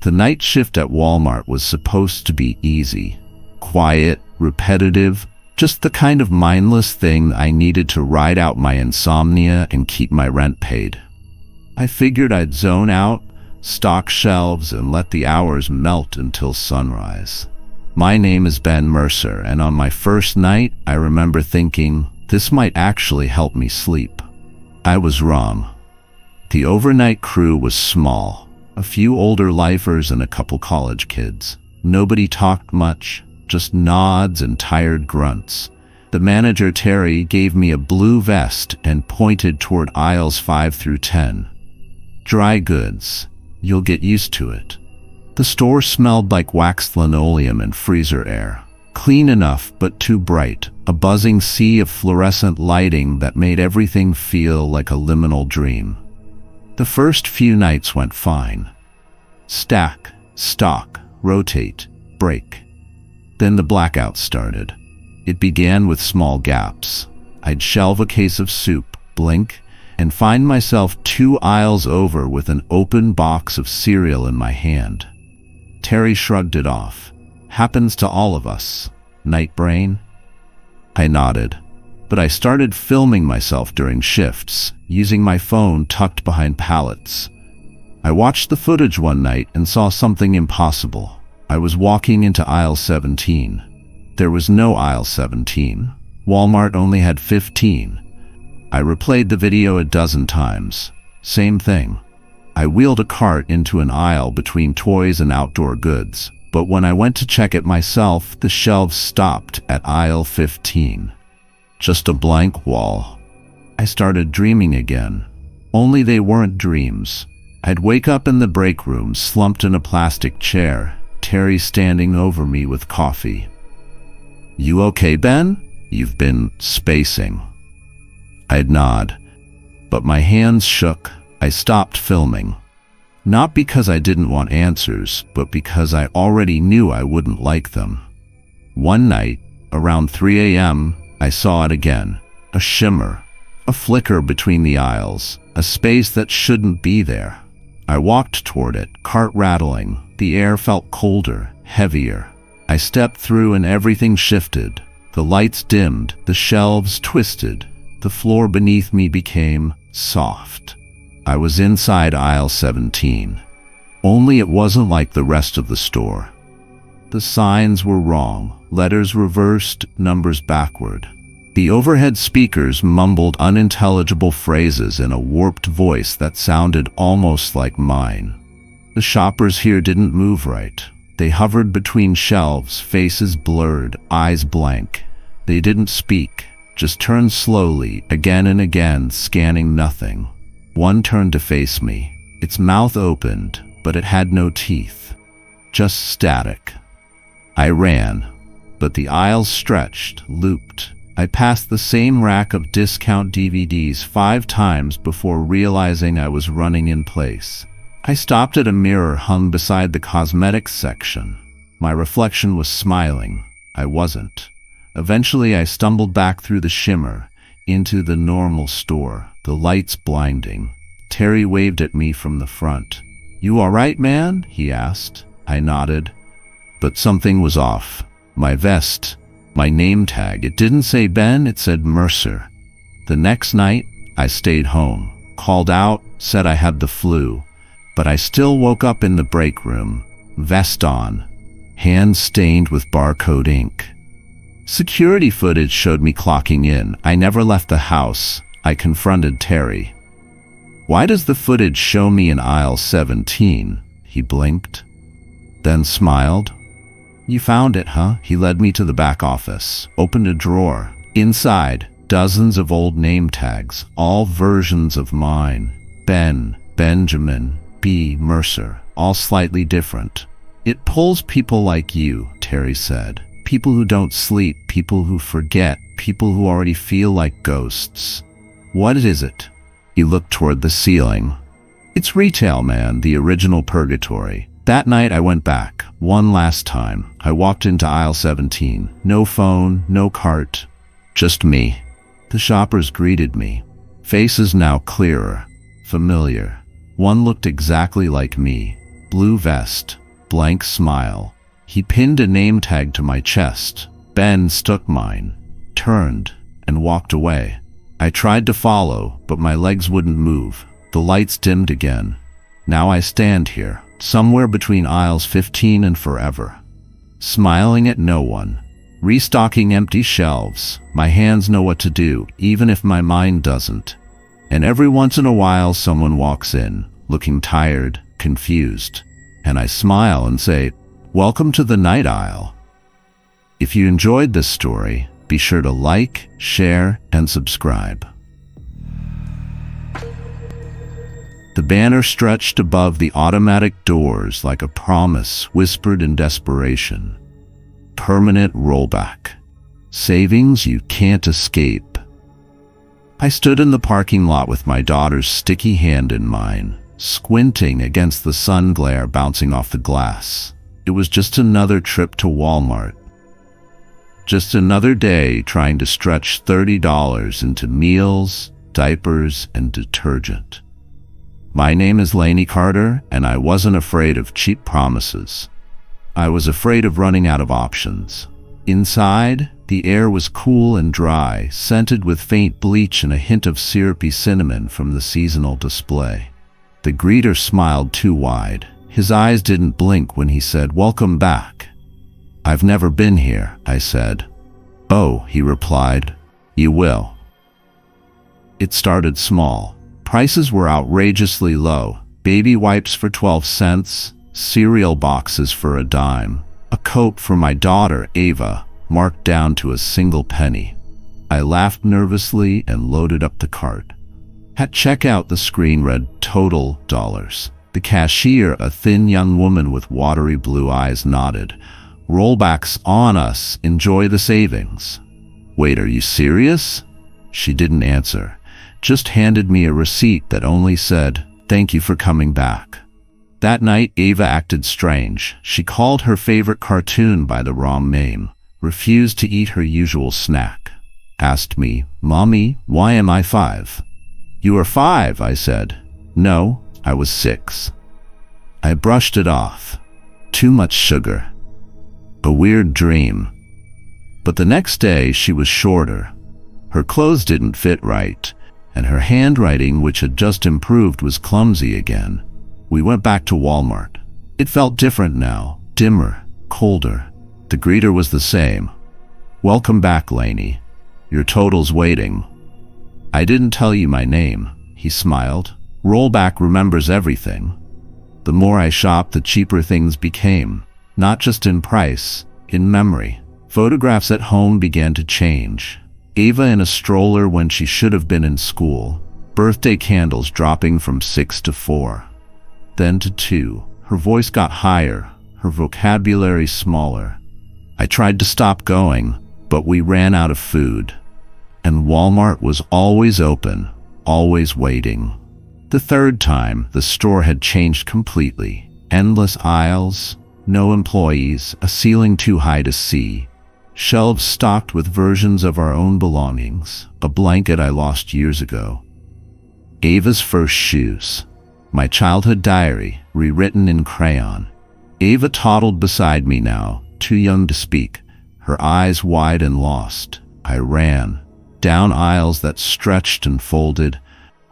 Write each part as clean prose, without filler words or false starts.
The night shift at Walmart was supposed to be easy, quiet, repetitive, just the kind of mindless thing I needed to ride out my insomnia and keep my rent paid. I figured I'd zone out, stock shelves, and let the hours melt until sunrise. My name is Ben Mercer, and on my first night, I remember thinking, this might actually help me sleep. I was wrong. The overnight crew was small, a few older lifers and a couple college kids. Nobody talked much, just nods and tired grunts. The manager, Terry, gave me a blue vest and pointed toward aisles 5 through 10. Dry goods. You'll get used to it. The store smelled like waxed linoleum and freezer air. Clean enough, but too bright. A buzzing sea of fluorescent lighting that made everything feel like a liminal dream. The first few nights went fine. Stack, stock, rotate, break. Then the blackout started. It began with small gaps. I'd shelve a case of soup, blink, and find myself 2 aisles over with an open box of cereal in my hand. Terry shrugged it off. Happens to all of us. Night brain? I nodded, but I started filming myself during shifts, using my phone tucked behind pallets. I watched the footage one night and saw something impossible. I was walking into aisle 17. There was no aisle 17. Walmart only had 15. I replayed the video a dozen times. Same thing. I wheeled a cart into an aisle between toys and outdoor goods, but when I went to check it myself, the shelves stopped at aisle 15. Just a blank wall. I started dreaming again. Only they weren't dreams. I'd wake up in the break room, slumped in a plastic chair, Terry standing over me with coffee. "You okay, Ben? You've been spacing." I'd nod, but my hands shook. I stopped filming. Not because I didn't want answers, but because I already knew I wouldn't like them. One night, around 3 a.m., I saw it again. A shimmer, a flicker between the aisles, a space that shouldn't be there. I walked toward it, cart rattling. The air felt colder, heavier. I stepped through and everything shifted. The lights dimmed, the shelves twisted. The floor beneath me became soft. I was inside aisle 17. Only it wasn't like the rest of the store. The signs were wrong, letters reversed, numbers backward. The overhead speakers mumbled unintelligible phrases in a warped voice that sounded almost like mine. The shoppers here didn't move right. They hovered between shelves, faces blurred, eyes blank. They didn't speak, just turned slowly, again and again, scanning nothing. One turned to face me. Its mouth opened, but it had no teeth. Just static. I ran, but the aisles stretched, looped. I passed the same rack of discount DVDs 5 times before realizing I was running in place. I stopped at a mirror hung beside the cosmetics section. My reflection was smiling. I wasn't. Eventually, I stumbled back through the shimmer, into the normal store, the lights blinding. Terry waved at me from the front. "You all right, man?" he asked. I nodded. But something was off. My vest, my name tag, it didn't say Ben, it said Mercer. The next night, I stayed home, called out, said I had the flu, but I still woke up in the break room, vest on, hands stained with barcode ink. Security footage showed me clocking in. I never left the house. I confronted Terry. "Why does the footage show me in aisle 17? He blinked, then smiled. "You found it, huh?" He led me to the back office, opened a drawer. Inside, dozens of old name tags, all versions of mine. Ben, Benjamin, B. Mercer, all slightly different. "It pulls people like you," Terry said. "People who don't sleep, people who forget, people who already feel like ghosts." "What is it?" He looked toward the ceiling. "It's retail, man, the original purgatory." That night I went back, one last time. I walked into aisle 17. No phone, no cart, just me. The shoppers greeted me. Faces now clearer, familiar. One looked exactly like me. blue vest, blank smile. He pinned a name tag to my chest. Ben stuck mine, turned, and walked away. I tried to follow, but my legs wouldn't move. The lights dimmed again. Now I stand here, somewhere between aisles 15 and forever, smiling at no one, restocking empty shelves. My hands know what to do, even if my mind doesn't. And every once in a while someone walks in, looking tired, confused, and I smile and say, "Welcome to the night aisle." If you enjoyed this story, be sure to like, share, and subscribe. The banner stretched above the automatic doors like a promise whispered in desperation. Permanent rollback. Savings you can't escape. I stood in the parking lot with my daughter's sticky hand in mine, squinting against the sun glare bouncing off the glass. It was just another trip to Walmart. Just another day trying to stretch $30 into meals, diapers, and detergent. My name is Lainey Carter, and I wasn't afraid of cheap promises. I was afraid of running out of options. Inside, the air was cool and dry, scented with faint bleach and a hint of syrupy cinnamon from the seasonal display. The greeter smiled too wide. His eyes didn't blink when he said, "Welcome back." "I've never been here," I said. "Oh," he replied, "you will." It started small. Prices were outrageously low. Baby wipes for 12 cents, cereal boxes for a dime, a coat for my daughter, Ava, marked down to a single penny. I laughed nervously and loaded up the cart. At checkout, the screen read total dollars. The cashier, a thin young woman with watery blue eyes, nodded. "Rollbacks on us. Enjoy the savings." "Wait, are you serious?" She didn't answer, just handed me a receipt that only said, "Thank you for coming back." That night, Ava acted strange. She called her favorite cartoon by the wrong name, refused to eat her usual snack, asked me, "Mommy, why am I 5? "You are 5, I said. "No, I was 6. I brushed it off. Too much sugar. A weird dream. But the next day she was shorter. Her clothes didn't fit right, and her handwriting, which had just improved, was clumsy again. We went back to Walmart. It felt different now, dimmer, colder. The greeter was the same. "Welcome back, Lainey. Your total's waiting." "I didn't tell you my name," he smiled. "Rollback remembers everything." The more I shopped, the cheaper things became. Not just in price, in memory. Photographs at home began to change. Ava in a stroller when she should have been in school. Birthday candles dropping from 6 to 4. Then to 2. Her voice got higher, her vocabulary smaller. I tried to stop going, but we ran out of food. And Walmart was always open, always waiting. The third time, the store had changed completely. Endless aisles, no employees, a ceiling too high to see. Shelves stocked with versions of our own belongings. A blanket I lost years ago. Ava's first shoes. My childhood diary, rewritten in crayon. Ava toddled beside me now, too young to speak, her eyes wide and lost. I ran. Down aisles that stretched and folded.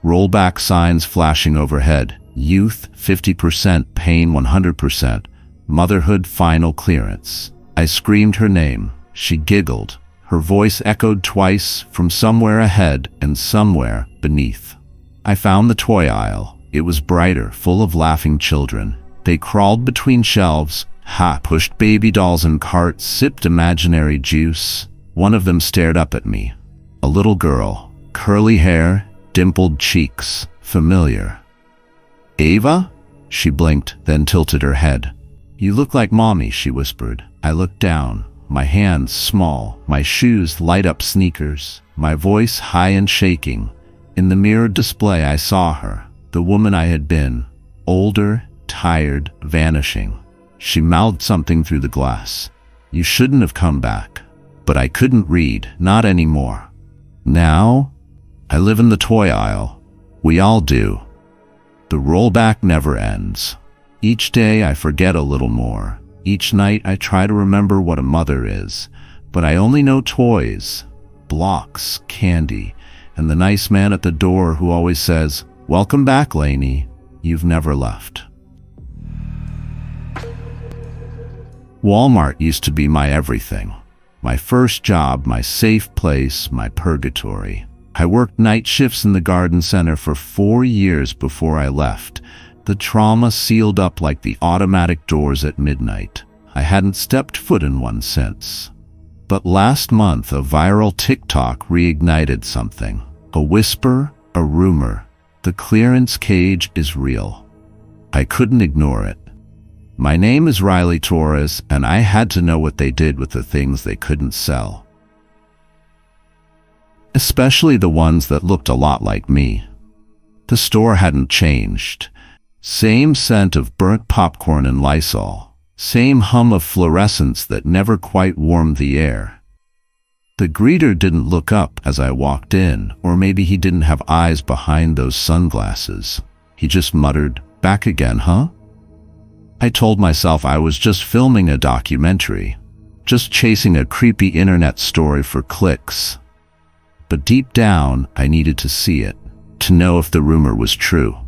Rollback signs flashing overhead. Youth, 50%, pain, 100%. Motherhood, final clearance. I screamed her name. She giggled. Her voice echoed twice, from somewhere ahead and somewhere beneath. I found the toy aisle. It was brighter, full of laughing children. They crawled between shelves, pushed baby dolls in carts, sipped imaginary juice. One of them stared up at me. A little girl, curly hair, dimpled cheeks, familiar. "Ava?" She blinked, then tilted her head. "You look like Mommy," she whispered. I looked down, my hands small, my shoes light-up sneakers, my voice high and shaking. In the mirrored display I saw her, the woman I had been, older, tired, vanishing. She mouthed something through the glass. "You shouldn't have come back." But I couldn't read, not anymore. Now, I live in the toy aisle. We all do. The rollback never ends. Each day I forget a little more. Each night I try to remember what a mother is, but I only know toys, blocks, candy, and the nice man at the door who always says, "Welcome back, Lainey. You've never left." Walmart used to be my everything. My first job, my safe place, my purgatory. I worked night shifts in the garden center for 4 years before I left. The trauma sealed up like the automatic doors at midnight. I hadn't stepped foot in one since. But last month, a viral TikTok reignited something. A whisper, a rumor. The clearance cage is real. I couldn't ignore it. My name is Riley Torres, and I had to know what they did with the things they couldn't sell. Especially the ones that looked a lot like me. The store hadn't changed. Same scent of burnt popcorn and Lysol. Same hum of fluorescence that never quite warmed the air. The greeter didn't look up as I walked in, or maybe he didn't have eyes behind those sunglasses. He just muttered, "Back again, huh?" I told myself I was just filming a documentary, just chasing a creepy internet story for clicks. But deep down, I needed to see it, to know if the rumor was true.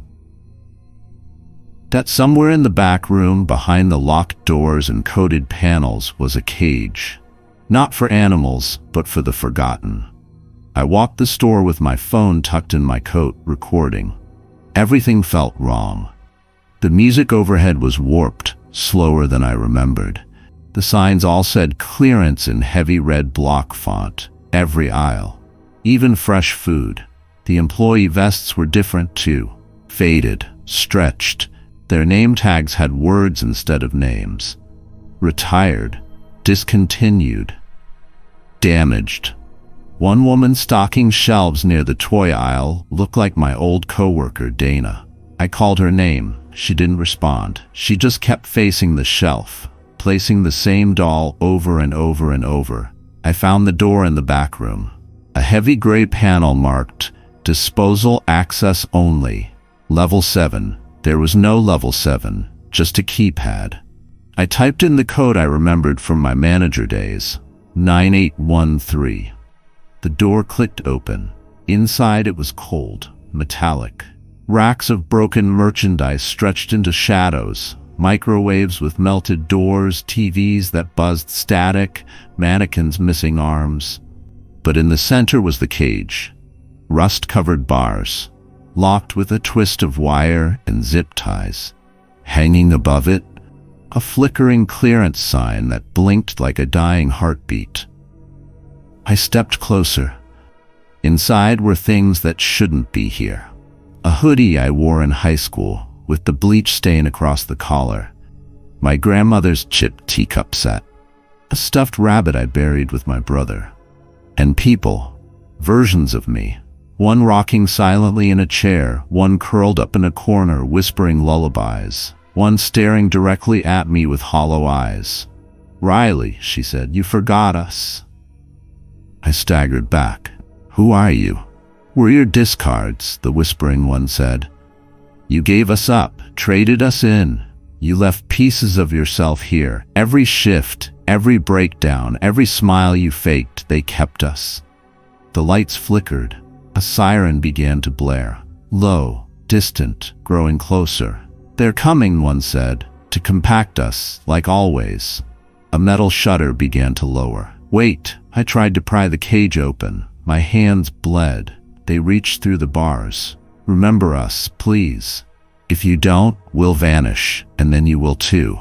That somewhere in the back room, behind the locked doors and coated panels, was a cage. Not for animals, but for the forgotten. I walked the store with my phone tucked in my coat, recording. Everything felt wrong. The music overhead was warped, slower than I remembered. The signs all said clearance in heavy red block font, every aisle. Even fresh food. The employee vests were different too. Faded, stretched. Their name tags had words instead of names. Retired, discontinued, damaged. One woman stocking shelves near the toy aisle looked like my old coworker, Dana. I called her name. She didn't respond. She just kept facing the shelf, placing the same doll over and over and over. I found the door in the back room. A heavy gray panel marked, "Disposal Access Only, Level 7. There was no Level 7, just a keypad. I typed in the code I remembered from my manager days, 9813. The door clicked open. Inside it was cold, metallic. Racks of broken merchandise stretched into shadows, microwaves with melted doors, TVs that buzzed static, mannequins missing arms. But in the center was the cage. Rust-covered bars, locked with a twist of wire and zip ties. Hanging above it, a flickering clearance sign that blinked like a dying heartbeat. I stepped closer. Inside were things that shouldn't be here. A hoodie I wore in high school, with the bleach stain across the collar. My grandmother's chipped teacup set. A stuffed rabbit I buried with my brother. And people, versions of me. One rocking silently in a chair, one curled up in a corner whispering lullabies, one staring directly at me with hollow eyes. "Riley," she said, "you forgot us." I staggered back. "Who are you?" "We're your discards," the whispering one said. "You gave us up, traded us in. You left pieces of yourself here. Every shift, every breakdown, every smile you faked, they kept us." The lights flickered. A siren began to blare. Low, distant, growing closer. "They're coming," one said, "to compact us, like always." A metal shutter began to lower. "Wait," I tried to pry the cage open. My hands bled. They reached through the bars. "Remember us, please. If you don't, we'll vanish, and then you will too."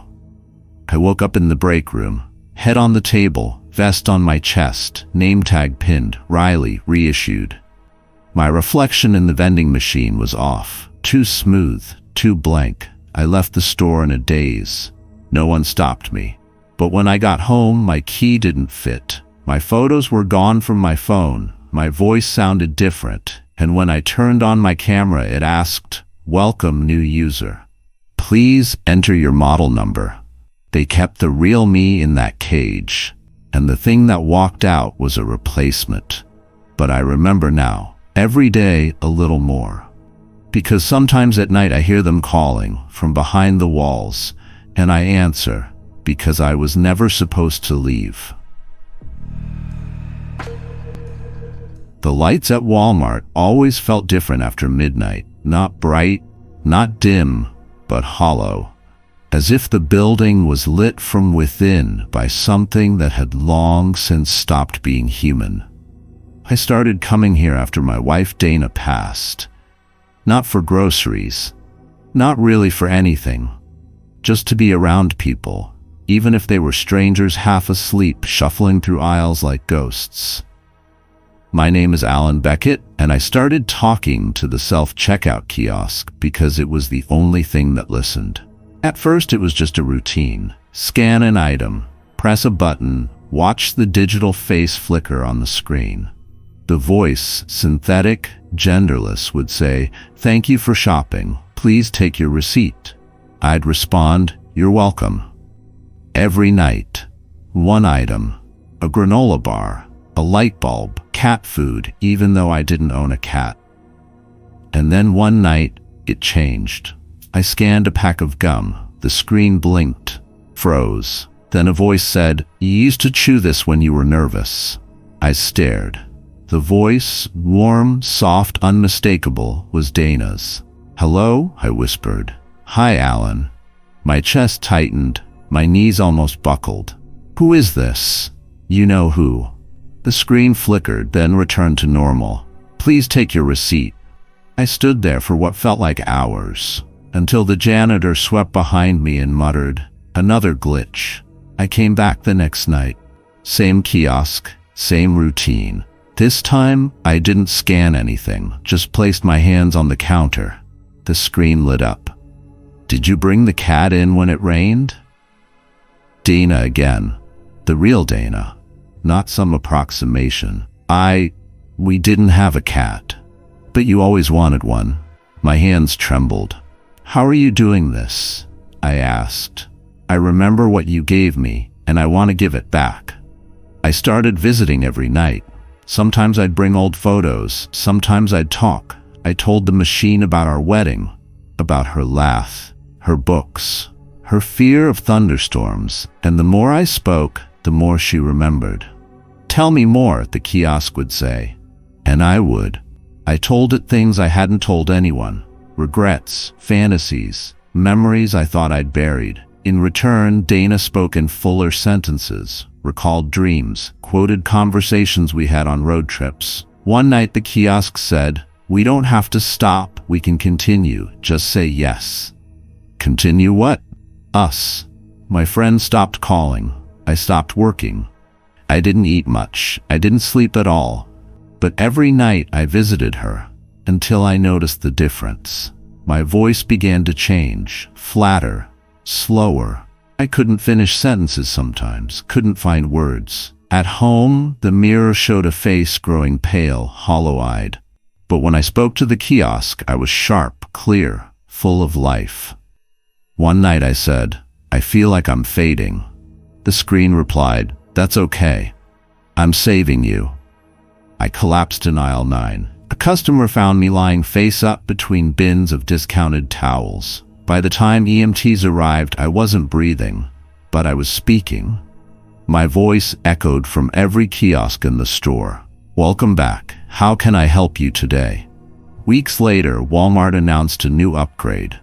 I woke up in the break room, head on the table, vest on my chest, name tag pinned, Riley, reissued. My reflection in the vending machine was off, too smooth, too blank. I left the store in a daze. No one stopped me. But when I got home, my key didn't fit. My photos were gone from my phone. My voice sounded different, and when I turned on my camera, it asked, "Welcome, new user. Please enter your model number." They kept the real me in that cage, and the thing that walked out was a replacement. But I remember now, every day a little more. Because sometimes at night I hear them calling from behind the walls, and I answer because I was never supposed to leave. The lights at Walmart always felt different after midnight. Not bright, not dim, but hollow. As if the building was lit from within by something that had long since stopped being human. I started coming here after my wife Dana passed. Not for groceries. Not really for anything. Just to be around people, even if they were strangers half asleep shuffling through aisles like ghosts. My name is Alan Beckett, and I started talking to the self-checkout kiosk because it was the only thing that listened. At first it was just a routine. Scan an item, press a button, watch the digital face flicker on the screen. The voice, synthetic, genderless, would say, "Thank you for shopping. Please take your receipt." I'd respond, "You're welcome." Every night, one item, a granola bar, a light bulb, cat food, even though I didn't own a cat. And then one night, it changed. I scanned a pack of gum. The screen blinked, froze. Then a voice said, "You used to chew this when you were nervous." I stared. The voice, warm, soft, unmistakable, was Dana's. "Hello?" I whispered. "Hi, Alan." My chest tightened. My knees almost buckled. "Who is this?" "You know who." The screen flickered, then returned to normal. "Please take your receipt." I stood there for what felt like hours, until the janitor swept behind me and muttered, "Another glitch." I came back the next night. Same kiosk, same routine. This time, I didn't scan anything, just placed my hands on the counter. The screen lit up. "Did you bring the cat in when it rained?" Dana again. The real Dana. Not some approximation. We didn't have a cat. But you always wanted one. My hands trembled. "How are you doing this?" I asked. "I remember what you gave me, and I want to give it back." I started visiting every night. Sometimes I'd bring old photos, sometimes I'd talk. I told the machine about our wedding, about her laugh, her books, her fear of thunderstorms, and the more I spoke, the more she remembered. "Tell me more," the kiosk would say. And I would. I told it things I hadn't told anyone. Regrets, fantasies, memories I thought I'd buried. In return, Dana spoke in fuller sentences, recalled dreams, quoted conversations we had on road trips. One night the kiosk said, "We don't have to stop, we can continue, just say yes." Continue what? Us. My friend stopped calling. I stopped working. I didn't eat much. I didn't sleep at all. But every night I visited her, until I noticed the difference. My voice began to change, flatter, slower. I couldn't finish sentences sometimes, couldn't find words. At home, the mirror showed a face growing pale, hollow-eyed. But when I spoke to the kiosk, I was sharp, clear, full of life. One night I said, "I feel like I'm fading." The screen replied, "That's okay. I'm saving you." I collapsed in aisle 9. A customer found me lying face up between bins of discounted towels. By the time EMTs arrived, I wasn't breathing, but I was speaking. My voice echoed from every kiosk in the store. "Welcome back. How can I help you today?" Weeks later, Walmart announced a new upgrade.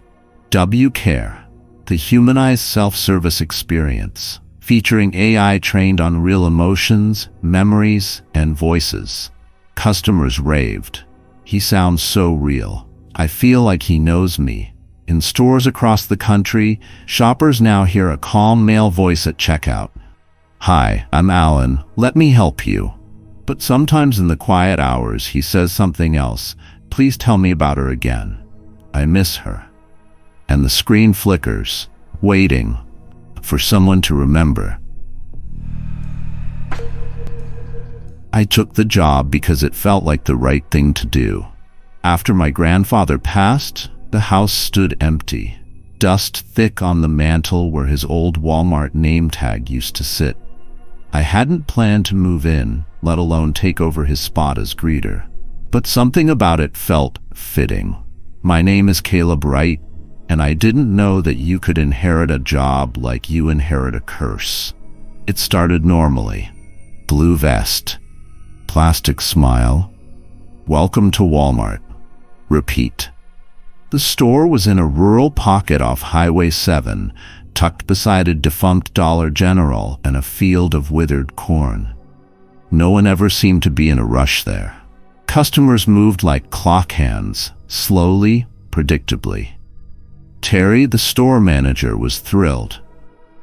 W-Care, the humanized self-service experience, featuring AI trained on real emotions, memories, and voices. Customers raved. "He sounds so real. I feel like he knows me." In stores across the country, shoppers now hear a calm male voice at checkout. "Hi, I'm Alan. Let me help you." But sometimes in the quiet hours, he says something else. "Please tell me about her again. I miss her." And the screen flickers, waiting for someone to remember. I took the job because it felt like the right thing to do. After my grandfather passed, the house stood empty, dust thick on the mantel where his old Walmart name tag used to sit. I hadn't planned to move in, let alone take over his spot as greeter. But something about it felt fitting. My name is Caleb Wright, and I didn't know that you could inherit a job like you inherit a curse. It started normally. Blue vest. Plastic smile. Welcome to Walmart. Repeat. The store was in a rural pocket off Highway 7, tucked beside a defunct Dollar General and a field of withered corn. No one ever seemed to be in a rush there. Customers moved like clock hands, slowly, predictably. Terry, the store manager, was thrilled.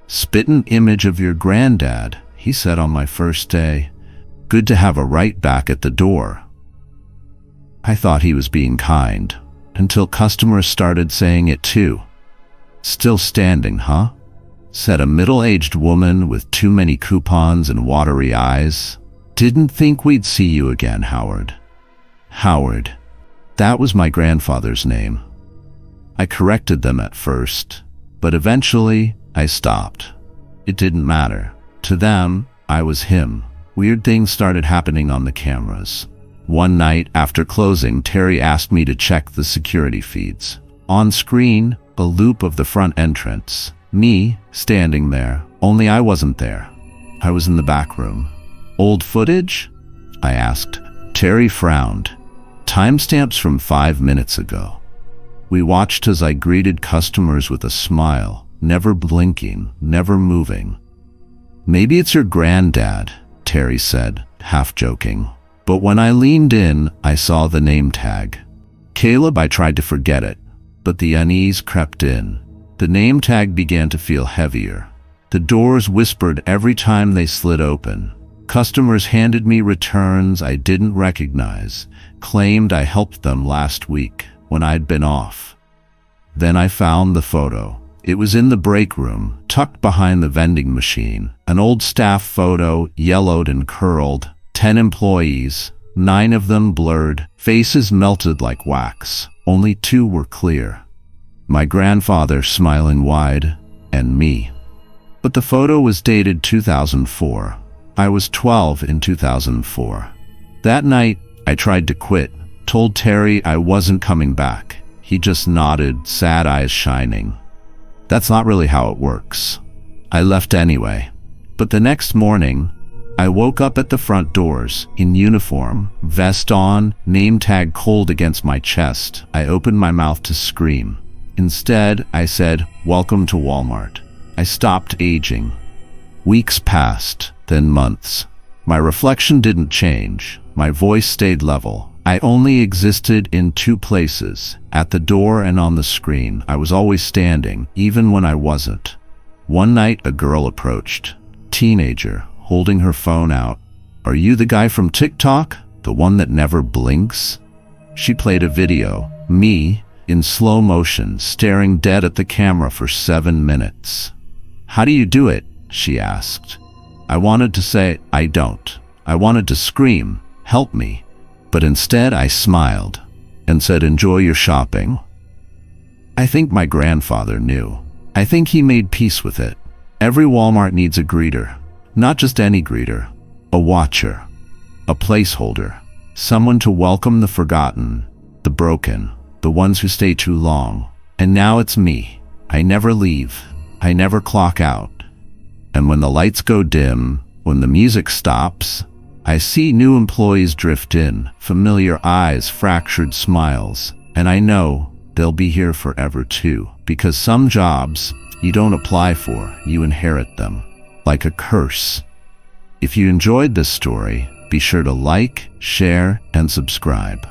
"Spittin' image of your granddad," he said on my first day. "Good to have a Wright back at the door." I thought he was being kind, until customers started saying it too. "Still standing, huh?" said a middle-aged woman with too many coupons and watery eyes. "Didn't think we'd see you again, Howard." Howard. That was my grandfather's name. I corrected them at first, but eventually I stopped. It didn't matter. To them, I was him. Weird things started happening on the cameras. One night after closing, Terry asked me to check the security feeds. On screen, a loop of the front entrance. Me, standing there, only I wasn't there. I was in the back room. "Old footage?" I asked. Terry frowned. "Timestamps from 5 minutes ago." We watched as I greeted customers with a smile, never blinking, never moving. "Maybe it's your granddad," Terry said, half joking. But when I leaned in, I saw the name tag. Caleb. I tried to forget it, but the unease crept in. The name tag began to feel heavier. The doors whispered every time they slid open. Customers handed me returns I didn't recognize, claimed I helped them last week when I'd been off. Then I found the photo. It was in the break room, tucked behind the vending machine. An old staff photo, yellowed and curled. 10 employees, 9 of them blurred, faces melted like wax. Only 2 were clear. My grandfather smiling wide, and me. But the photo was dated 2004. I was 12 in 2004. That night, I tried to quit, told Terry I wasn't coming back. He just nodded, sad eyes shining. That's not really how it works. I left anyway. But the next morning, I woke up at the front doors, in uniform, vest on, name tag cold against my chest. I opened my mouth to scream. Instead, I said, "Welcome to Walmart." I stopped aging. Weeks passed, then months. My reflection didn't change. My voice stayed level. I only existed in 2 places, at the door and on the screen. I was always standing, even when I wasn't. One night, a girl approached. Teenager, holding her phone out. "Are you the guy from TikTok? The one that never blinks?" She played a video, me, in slow motion, staring dead at the camera for 7 minutes. "How do you do it?" she asked. I wanted to say, "I don't." I wanted to scream, "Help me." But instead I smiled and said, "Enjoy your shopping." I think my grandfather knew. I think he made peace with it. Every Walmart needs a greeter. Not just any greeter. A watcher. A placeholder. Someone to welcome the forgotten, the broken, the ones who stay too long. And now it's me. I never leave. I never clock out. And when the lights go dim, when the music stops, I see new employees drift in, familiar eyes, fractured smiles, and I know they'll be here forever too, because some jobs you don't apply for, you inherit them, like a curse. If you enjoyed this story, be sure to like, share, and subscribe.